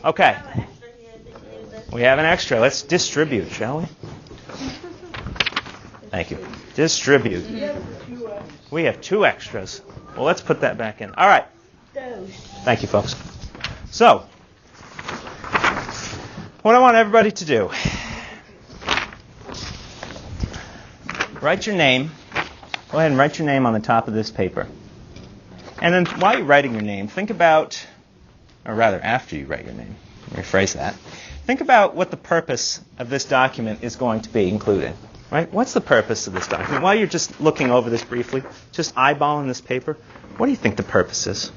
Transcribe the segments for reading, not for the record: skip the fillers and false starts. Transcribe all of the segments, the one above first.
Okay. We have an extra. Let's distribute, shall we? Thank you. Distribute. We have 2 extras. Well, let's put that back in. All right. Thank you, folks. So, what I want everybody to do, write your name. Go ahead and write your name on the top of this paper. And then while you're writing your name, think about, or rather after you write your name, rephrase that, think about what the purpose of this document is going to be included. Right? What's the purpose of this document? While you're just looking over this briefly, just eyeballing this paper, what do you think the purpose is?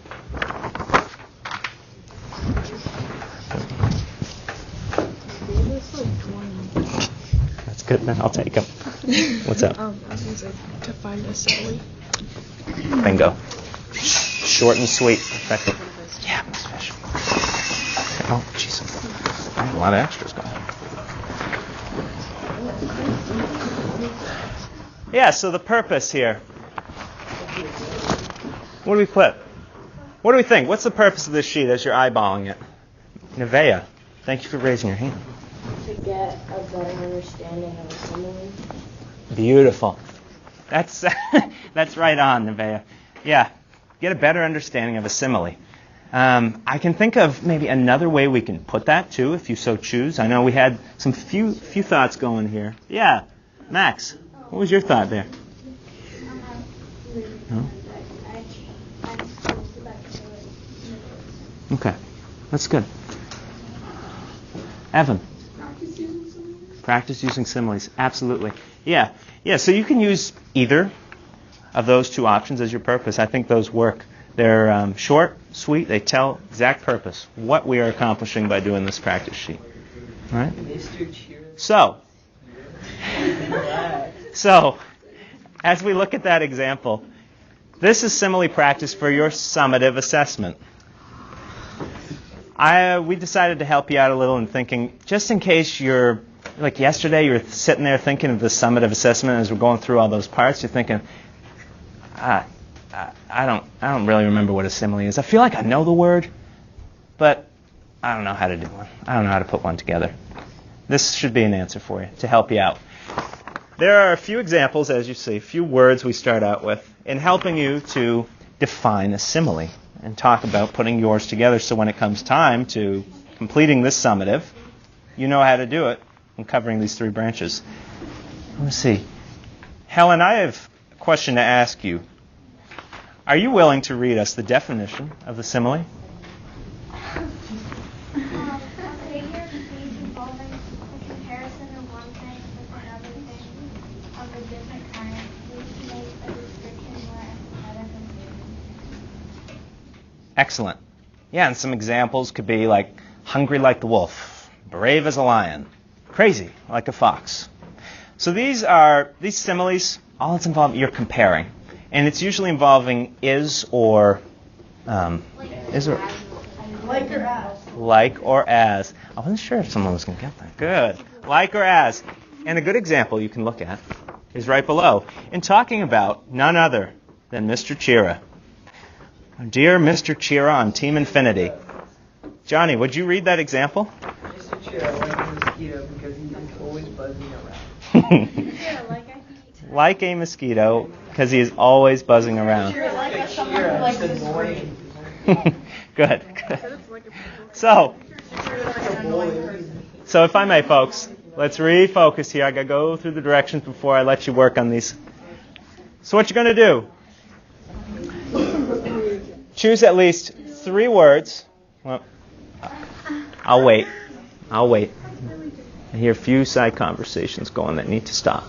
That's good, then I'll take them. What's up? I was going to say to find a simile. Bingo. Short and sweet. Effective. Yeah, special. Oh, jeez. I have a lot of extras going on. Yeah, so the purpose here. What do we put? What do we think? What's the purpose of this sheet as you're eyeballing it? Nevaeh, thank you for raising your hand. To get a better understanding of a simile. Beautiful. That's right on, Nevaeh. Yeah, get a better understanding of a simile. I can think of maybe another way we can put that, too, if you so choose. I know we had some few thoughts going here. Yeah, Max. What was your thought there? No? Okay, that's good. Evan? Practice using similes. Absolutely. Yeah, so you can use either of those 2 options as your purpose. I think those work. They're short, sweet. They tell exact purpose, what we are accomplishing by doing this practice sheet. All right? So, as we look at that example, this is simile practice for your summative assessment. We decided to help you out a little in thinking, just in case you're, like yesterday, you were sitting there thinking of the summative assessment as we're going through all those parts, you're thinking, I don't really remember what a simile is. I feel like I know the word, but I don't know how to do one. I don't know how to put one together. This should be an answer for you, to help you out. There are a few examples, as you see, a few words we start out with, in helping you to define a simile and talk about putting yours together so when it comes time to completing this summative, you know how to do it and covering these 3 branches. Let's see. Helen, I have a question to ask you. Are you willing to read us the definition of the simile? Excellent. Yeah, and some examples could be like hungry like the wolf, brave as a lion, crazy like a fox. So these similes, all it's involving, you're comparing. And it's usually involving is or as. Like or as. I wasn't sure if someone was going to get that. Good. Like or as. And a good example you can look at is right below. In talking about none other than Mr. Chira. Dear Mr. Chira on Team Infinity. Johnny, would you read that example? Mr. Chira like a mosquito because he is always buzzing around. Like a mosquito because he is always buzzing around. Good. So if I may, folks, let's refocus here. I got to go through the directions before I let you work on these. So what you're going to do, choose at least 3 words. Well, I'll wait. I hear a few side conversations going that need to stop.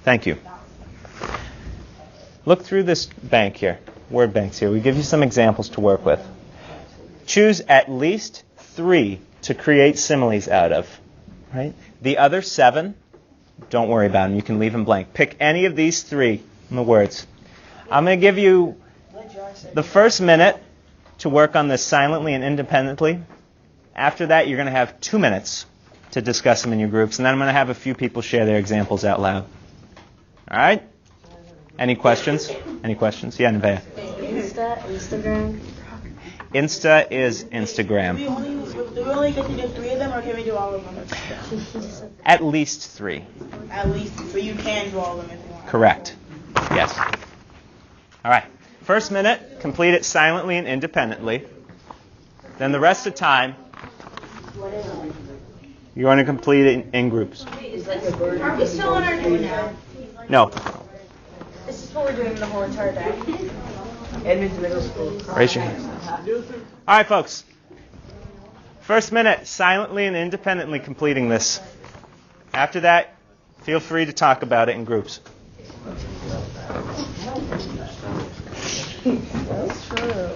Thank you. Look through this bank here, word banks here. We give you some examples to work with. Choose at least 3 to create similes out of. Right? The other 7, don't worry about them. You can leave them blank. Pick any of these 3 in the words. I'm going to give you the first minute to work on this silently and independently. After that, you're going to have 2 minutes to discuss them in your groups. And then I'm going to have a few people share their examples out loud. All right? Any questions? Yeah, Nevaeh. Instagram. Insta is Instagram. Do we only get to do 3 of them, or can we do all of them? At least 3. At least, so you can do all of them if you want. Correct. Yes. All right. First minute, complete it silently and independently. Then the rest of the time, you're going to complete it in groups. Are we still on our new now? No. This is what we're doing the whole entire day. Edmonds Middle School. Raise your hand. All right, folks. First minute, silently and independently completing this. After that, feel free to talk about it in groups. That's true.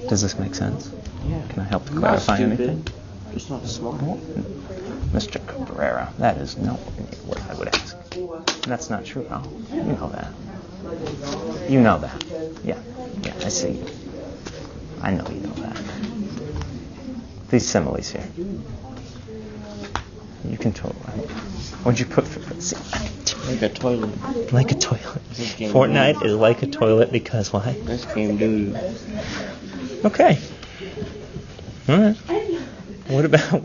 Does this make sense? Yeah. Can I help to Not clarify stupid. anything? Just not smart. Mr. Cabrera, that is not what I would ask. That's not true, Al. You know that. You know that. Yeah, I see. I know you know that. These similes here. You can totally. What'd you put for see? Like a toilet. Like a toilet. This game Fortnite is like a toilet because why? This game, dude. Okay. All right. What about?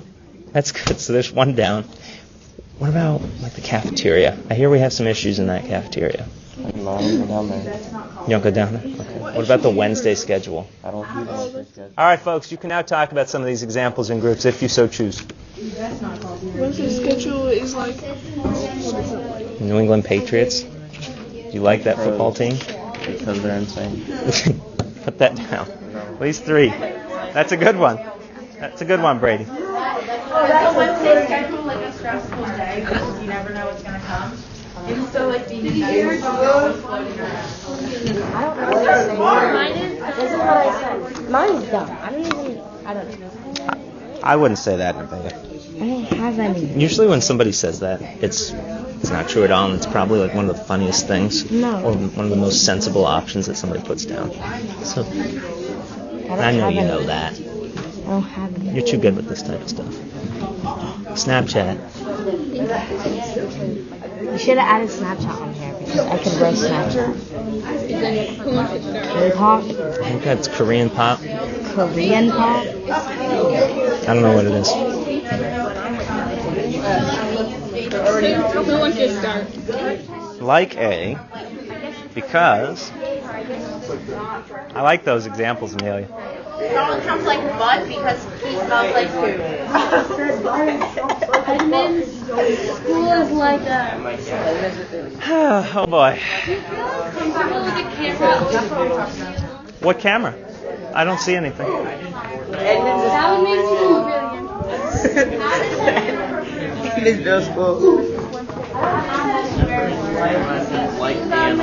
That's good. So there's one down. What about like the cafeteria? I hear we have some issues in that cafeteria. Like, no, I don't go down there. You don't go down there? Okay. What about the Wednesday schedule? I don't do that. All right, folks, you can now talk about some of these examples in groups if you so choose. Wednesday schedule is like, what is it like? New England Patriots. Do you like that football team? Because they're insane. Put that down. At least 3. That's a good one. That's a good one, Brady. Oh, that's my favorite schedule, like a stressful day, because you never know what's going to come. And so, like, the entire floating around. I don't know what you're saying. This is what I said. Mine's dumb. I don't know. I wouldn't say that, Nevaeh. I don't have any. Usually when somebody says that, it's not true at all, and it's probably like one of the funniest things. No. Or one of the most sensible options that somebody puts down. So, I know you know that. I don't have any. You're too good with this type of stuff. Snapchat. You should have added Snapchat on here because I could roast Snapchat. K-pop? I think that's Korean pop. Korean pop? I don't know what it is. Who wants to start? Like A, because I like those examples, Amelia. Donald Trump's like butt because he smells like food. Edmonds school is like a. Oh boy. Comfortable with a camera. What camera? I don't see anything. That would make school really interesting. Edmonds Middle School. Like and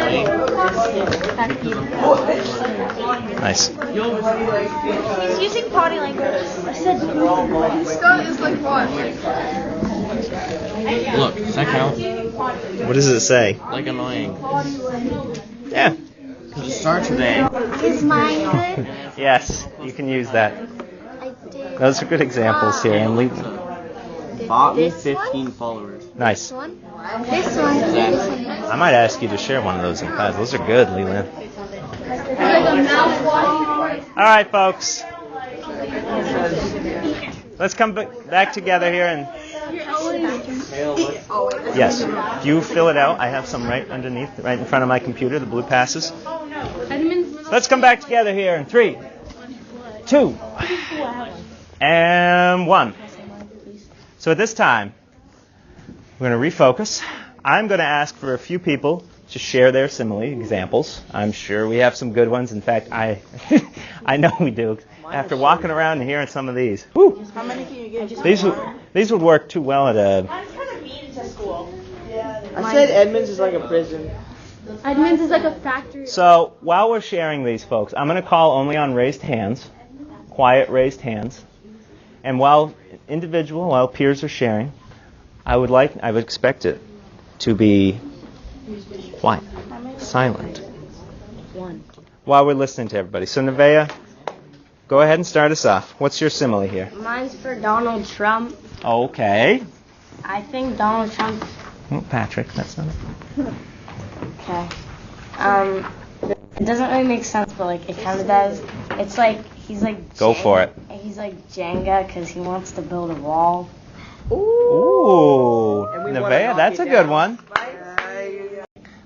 Nice. He's using potty language. I said Scott is like what? Look, does that count? What does it say? Like annoying. Yeah. Because it starts with A. Is mine good? Yes, you can use that. I did. Those are good examples here, and leave. Bought me This one? 15 followers. Nice. This one? This one. This one. I might ask you to share one of those in class. Those are good, Leland. It's like a mouthwash. All right, folks. Let's come back together here and. Yes. If you fill it out, I have some right underneath, right in front of my computer, the blue passes. Let's come back together here in 3, 2, and 1. So at this time, we're going to refocus. I'm going to ask for a few people to share their simile examples. I'm sure we have some good ones. In fact, I know we do. After walking around and hearing some of these, whew, How many can you get? these would work too well at a. I'm kind of mean to school. I said Edmonds is like a prison. Edmonds is like a factory. So while we're sharing these, folks, I'm going to call only on raised hands, quiet raised hands, and while peers are sharing, I would expect it to be quiet, silent, while we're listening to everybody. So Nevaeh, go ahead and start us off. What's your simile here? Mine's for Donald Trump. Okay. I think Donald Trump Oh, Patrick, that's not. Okay. It doesn't really make sense, but like it kind of does. It's like he's like. Go for it. He's like Jenga because he wants to build a wall. Ooh, And we wanna Nevaeh, knock that's it a good down. one.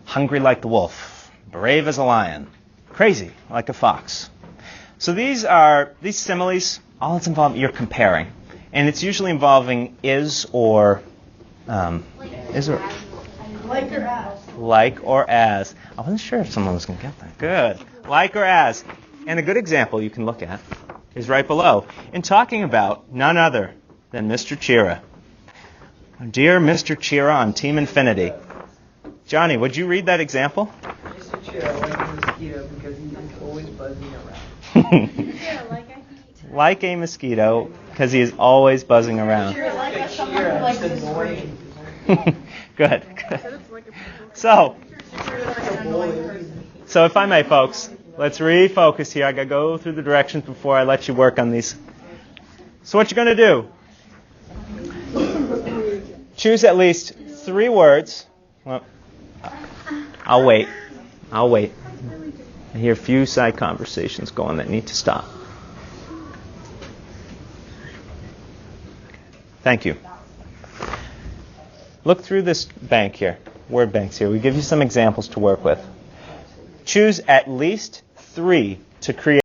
Hungry like the wolf, brave as a lion, crazy like a fox. So these similes. All it's involving, you're comparing, and it's usually involving is or. Like or as. I wasn't sure if someone was going to get that. Good. Like or as. And a good example you can look at is right below. In talking about none other than Mr. Chira. Dear Mr. Chira on Team Infinity. Johnny, would you read that example? Mr. Chira like a mosquito because he is always buzzing around. Like a mosquito because he is always buzzing around. Chira, it's annoying. Good. So if I may, folks, let's refocus here. I got to go through the directions before I let you work on these. So what you're going to do, choose at least 3 words. Well, I'll wait. I hear a few side conversations going that need to stop. Thank you. Look through this bank here, word banks here. We give you some examples to work with. Choose at least 3 to create